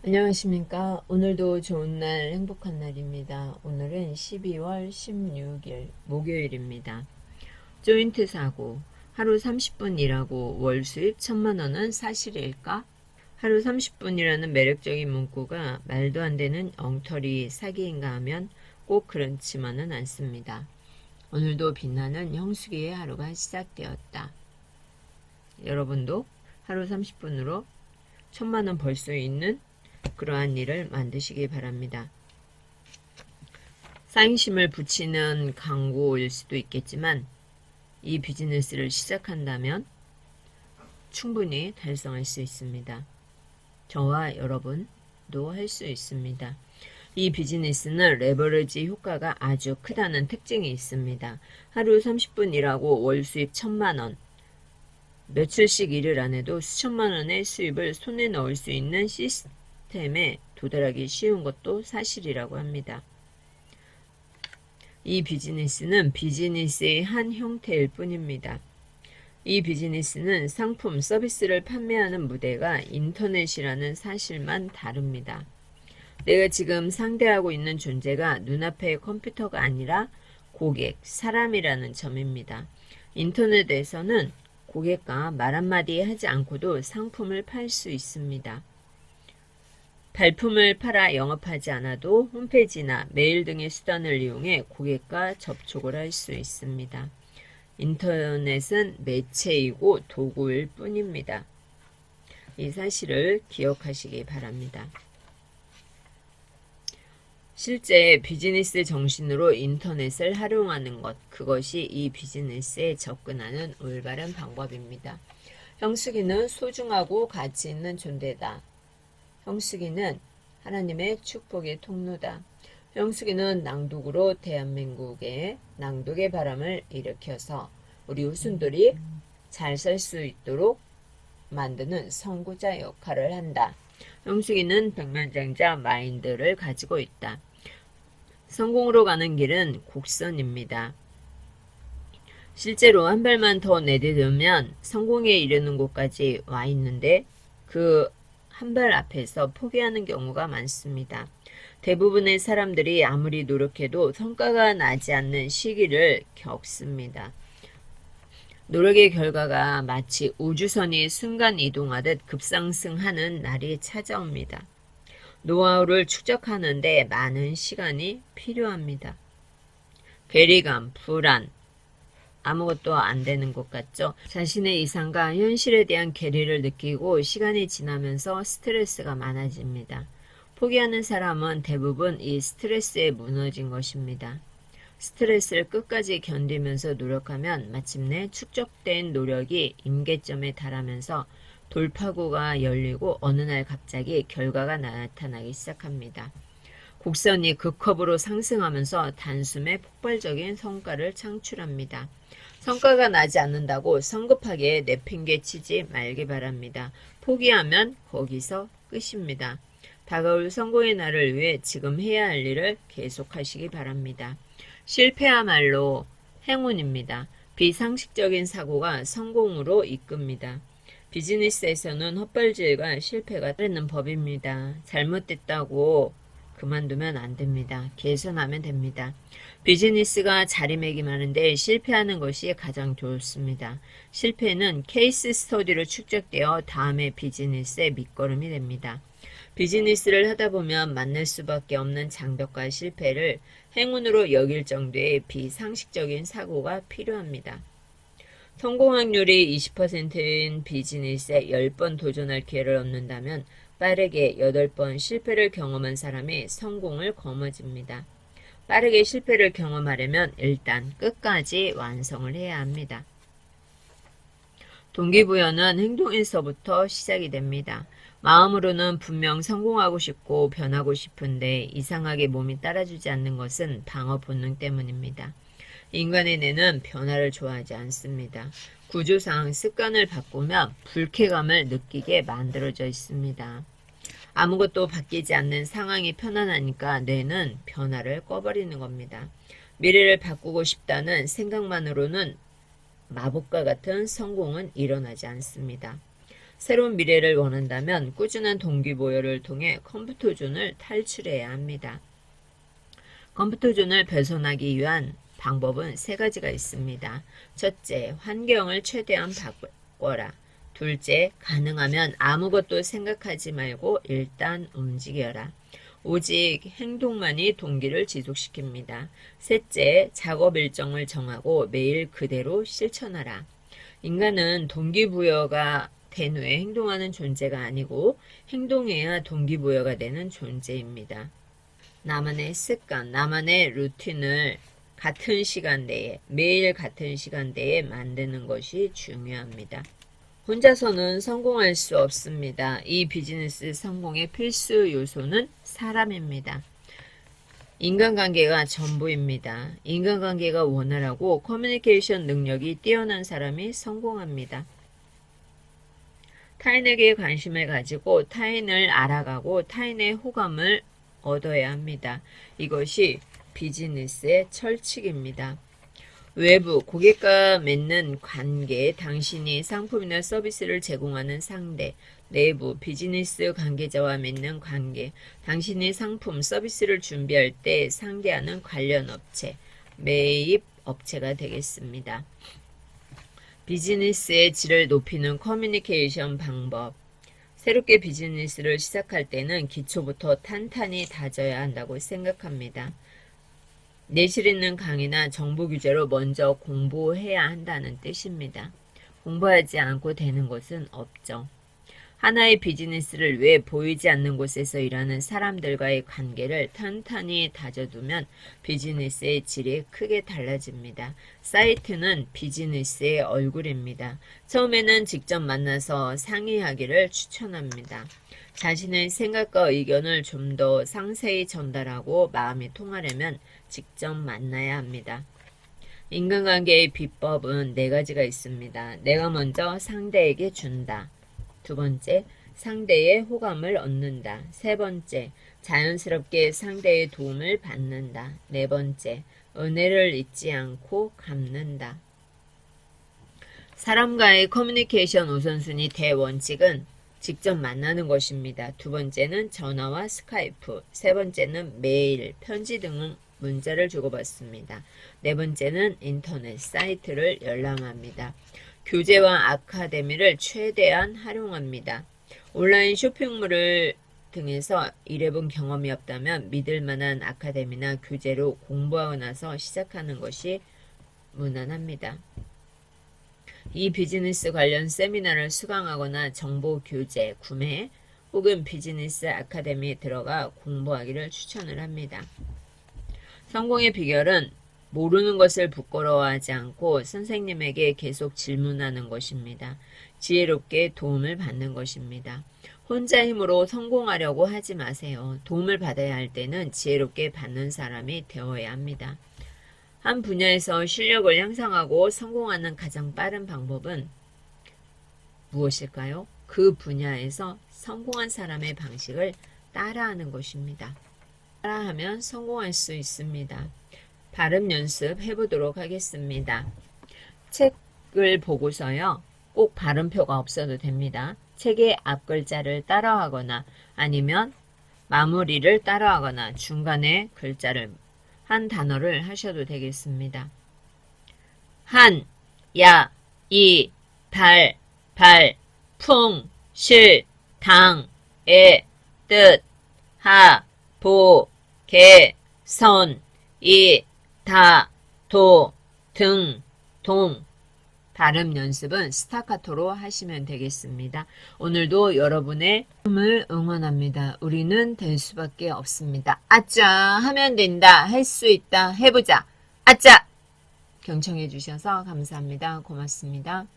안녕하십니까. 오늘도 좋은 날, 행복한 날입니다. 오늘은 12월 16일 목요일입니다. 조인트 사고. 하루 30분 일하고 월 수입 1,000만 원은 사실일까? 하루 30분이라는 매력적인 문구가 말도 안 되는 엉터리 사기인가 하면 꼭 그렇지만은 않습니다. 오늘도 빛나는 형수기의 하루가 시작되었다. 여러분도 하루 30분으로 1,000만 원 벌 수 있는 그러한 일을 만드시기 바랍니다. 쌓임심을 붙이는 광고일 수도 있겠지만 이 비즈니스를 시작한다면 충분히 달성할 수 있습니다. 저와 여러분도 할 수 있습니다. 이 비즈니스는 레버리지 효과가 아주 크다는 특징이 있습니다. 하루 30분 일하고 월 수입 1,000만 원, 며칠씩 일을 안 해도 수천만 원의 수입을 손에 넣을 수 있는 시스템에 도달하기 쉬운 것도 사실이라고 합니다. 이 비즈니스는 비즈니스의 한 형태일 뿐입니다. 이 비즈니스는 상품, 서비스를 판매하는 무대가 인터넷이라는 사실만 다릅니다. 내가 지금 상대하고 있는 존재가 눈앞의 컴퓨터가 아니라 고객, 사람이라는 점입니다. 인터넷에서는 고객과 말 한마디 하지 않고도 상품을 팔 수 있습니다. 발품을 팔아 영업하지 않아도 홈페이지나 메일 등의 수단을 이용해 고객과 접촉을 할 수 있습니다. 인터넷은 매체이고 도구일 뿐입니다. 이 사실을 기억하시기 바랍니다. 실제 비즈니스 정신으로 인터넷을 활용하는 것, 그것이 이 비즈니스에 접근하는 올바른 방법입니다. 형수기는 소중하고 가치 있는 존재다. 형수기는 하나님의 축복의 통로다. 형수기는 낭독으로 대한민국의 낭독의 바람을 일으켜서 우리 후손들이 잘 살 수 있도록 만드는 선구자 역할을 한다. 형수기는 백만장자 마인드를 가지고 있다. 성공으로 가는 길은 곡선입니다. 실제로 한 발만 더 내딛으면 성공에 이르는 곳까지 와 있는데 그 한 발 앞에서 포기하는 경우가 많습니다. 대부분의 사람들이 아무리 노력해도 성과가 나지 않는 시기를 겪습니다. 노력의 결과가 마치 우주선이 순간 이동하듯 급상승하는 날이 찾아옵니다. 노하우를 축적하는데 많은 시간이 필요합니다. 괴리감, 불안, 아무것도 안 되는 것 같죠? 자신의 이상과 현실에 대한 괴리를 느끼고 시간이 지나면서 스트레스가 많아집니다. 포기하는 사람은 대부분 이 스트레스에 무너진 것입니다. 스트레스를 끝까지 견디면서 노력하면 마침내 축적된 노력이 임계점에 달하면서 돌파구가 열리고 어느 날 갑자기 결과가 나타나기 시작합니다. 곡선이 극업으로 상승하면서 단숨에 폭발적인 성과를 창출합니다. 성과가 나지 않는다고 성급하게 내팽개치지 말기 바랍니다. 포기하면 거기서 끝입니다. 다가올 성공의 날을 위해 지금 해야 할 일을 계속하시기 바랍니다. 실패야말로 행운입니다. 비상식적인 사고가 성공으로 이끕니다. 비즈니스에서는 헛발질과 실패가 따르는 법입니다. 잘못됐다고 그만두면 안 됩니다. 개선하면 됩니다. 비즈니스가 자리매김하는데 실패하는 것이 가장 좋습니다. 실패는 케이스 스터디로 축적되어 다음의 비즈니스의 밑거름이 됩니다. 비즈니스를 하다 보면 만날 수밖에 없는 장벽과 실패를 행운으로 여길 정도의 비상식적인 사고가 필요합니다. 성공 확률이 20%인 비즈니스에 10번 도전할 기회를 얻는다면 빠르게 8번 실패를 경험한 사람이 성공을 거머쥡니다. 빠르게 실패를 경험하려면 일단 끝까지 완성을 해야 합니다. 동기부여는 행동에서부터 시작이 됩니다. 마음으로는 분명 성공하고 싶고 변하고 싶은데 이상하게 몸이 따라주지 않는 것은 방어 본능 때문입니다. 인간의 뇌는 변화를 좋아하지 않습니다. 구조상 습관을 바꾸면 불쾌감을 느끼게 만들어져 있습니다. 아무것도 바뀌지 않는 상황이 편안하니까 뇌는 변화를 꺼버리는 겁니다. 미래를 바꾸고 싶다는 생각만으로는 마법과 같은 성공은 일어나지 않습니다. 새로운 미래를 원한다면 꾸준한 동기부여를 통해 컴포트존을 탈출해야 합니다. 컴포트존을 벗어나기 위한 방법은 세 가지가 있습니다. 첫째, 환경을 최대한 바꿔라. 둘째, 가능하면 아무것도 생각하지 말고 일단 움직여라. 오직 행동만이 동기를 지속시킵니다. 셋째, 작업 일정을 정하고 매일 그대로 실천하라. 인간은 동기부여가 된 후에 행동하는 존재가 아니고 행동해야 동기부여가 되는 존재입니다. 나만의 습관, 나만의 루틴을 같은 시간대에, 매일 같은 시간대에 만드는 것이 중요합니다. 혼자서는 성공할 수 없습니다. 이 비즈니스 성공의 필수 요소는 사람입니다. 인간관계가 전부입니다. 인간관계가 원활하고 커뮤니케이션 능력이 뛰어난 사람이 성공합니다. 타인에게 관심을 가지고 타인을 알아가고 타인의 호감을 얻어야 합니다. 이것이 비즈니스의 철칙입니다. 외부, 고객과 맺는 관계, 당신이 상품이나 서비스를 제공하는 상대, 내부, 비즈니스 관계자와 맺는 관계, 당신이 상품, 서비스를 준비할 때 상대하는 관련 업체, 매입 업체가 되겠습니다. 비즈니스의 질을 높이는 커뮤니케이션 방법. 새롭게 비즈니스를 시작할 때는 기초부터 탄탄히 다져야 한다고 생각합니다. 내실 있는 강의나 정보 규제로 먼저 공부해야 한다는 뜻입니다. 공부하지 않고 되는 것은 없죠. 하나의 비즈니스를 위해 보이지 않는 곳에서 일하는 사람들과의 관계를 탄탄히 다져두면 비즈니스의 질이 크게 달라집니다. 사이트는 비즈니스의 얼굴입니다. 처음에는 직접 만나서 상의하기를 추천합니다. 자신의 생각과 의견을 좀 더 상세히 전달하고 마음이 통하려면 직접 만나야 합니다. 인간관계의 비법은 4가지가 있습니다. 내가 먼저 상대에게 준다. 두 번째, 상대의 호감을 얻는다. 세 번째, 자연스럽게 상대의 도움을 받는다. 네 번째, 은혜를 잊지 않고 갚는다. 사람과의 커뮤니케이션 우선순위 대원칙은 직접 만나는 것입니다. 두 번째는 전화와 스카이프, 세 번째는 메일, 편지 등 문자를 주고받습니다. 네 번째는 인터넷 사이트를 열람합니다. 교재와 아카데미를 최대한 활용합니다. 온라인 쇼핑몰을 등에서 일해본 경험이 없다면 믿을 만한 아카데미나 교재로 공부하고 나서 시작하는 것이 무난합니다. 이 비즈니스 관련 세미나를 수강하거나 정보 교재 구매 혹은 비즈니스 아카데미에 들어가 공부하기를 추천을 합니다. 성공의 비결은 모르는 것을 부끄러워하지 않고 선생님에게 계속 질문하는 것입니다. 지혜롭게 도움을 받는 것입니다. 혼자 힘으로 성공하려고 하지 마세요. 도움을 받아야 할 때는 지혜롭게 받는 사람이 되어야 합니다. 한 분야에서 실력을 향상하고 성공하는 가장 빠른 방법은 무엇일까요? 그 분야에서 성공한 사람의 방식을 따라하는 것입니다. 따라하면 성공할 수 있습니다. 발음 연습 해보도록 하겠습니다. 책을 보고서요. 꼭 발음표가 없어도 됩니다. 책의 앞글자를 따라하거나 아니면 마무리를 따라하거나 중간에 글자를 한 단어를 하셔도 되겠습니다. 한, 야, 이, 달, 발, 풍, 실, 당, 에, 뜻, 하, 보, 개, 선, 이, 다, 도, 등, 동. 발음 연습은 스타카토로 하시면 되겠습니다. 오늘도 여러분의 꿈을 응원합니다. 우리는 될 수밖에 없습니다. 아짜 하면 된다. 할 수 있다. 해보자. 아짜. 경청해 주셔서 감사합니다. 고맙습니다.